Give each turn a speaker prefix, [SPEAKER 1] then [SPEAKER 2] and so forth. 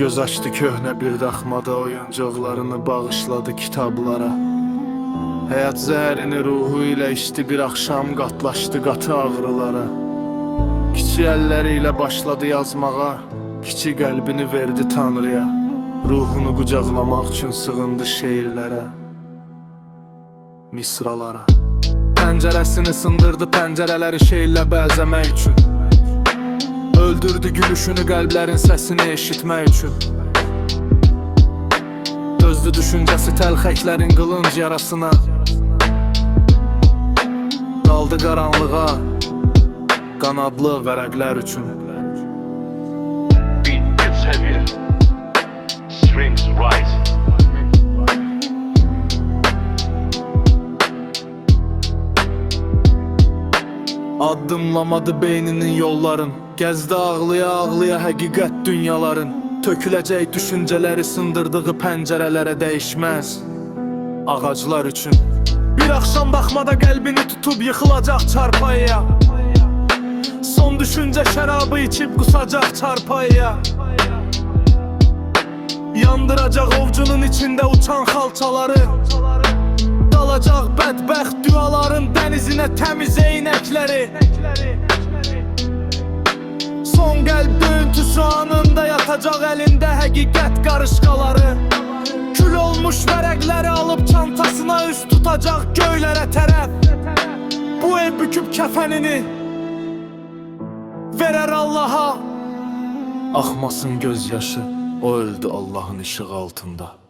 [SPEAKER 1] Göz açdı köhnə bir daxmada, oyuncaqlarını bağışladı kitablara. Həyat zəhərini ruhu ilə içdi, bir axşam qatlaşdı qatı ağrılara. Kiçik əlləri ilə başladı yazmağa, kiçik qəlbini verdi Tanrıya. Ruhunu qucaqlamaq üçün sığındı şeirlərə, misralara. Pəncərəsini sındırdı pəncərələri şeirlə bəzəmək üçün. Öldürdü gülüşünü qəlblərin səsini eşitmək üçün. Dözdü düşüncəsi təlxəklərin qılınc yarasına. Daldı qaranlığa, qanadlı vərəqlər üçün.
[SPEAKER 2] Beat gets heavier, strings rise.
[SPEAKER 1] Addımlamadı beyninin yolların, gəzdi ağlıya ağlıya həqiqət dünyaların. Töküləcək düşüncələri sındırdığı pəncərələrə dəyişməz ağaclar üçün. Bir axşam baxmada qəlbini tutub yıxılacaq çarpayıya. Son düşüncə şərabı içib qusacaq çarpayıya. Yandıracaq ovcunun içində uçan xalçaları. Dalacaq bədbəxt duaların dənizinə təmiz eynəkləri. Son qəlb döyüntüsü anında yatacaq əlində həqiqət qarışqaları. Kül olmuş vərəqləri alıb çantasına üst tutacaq göylərə tərəf. Bu ev büküb kəfənini verər Allaha. Axmasın göz yaşı, o öldü Allahın işığı altında.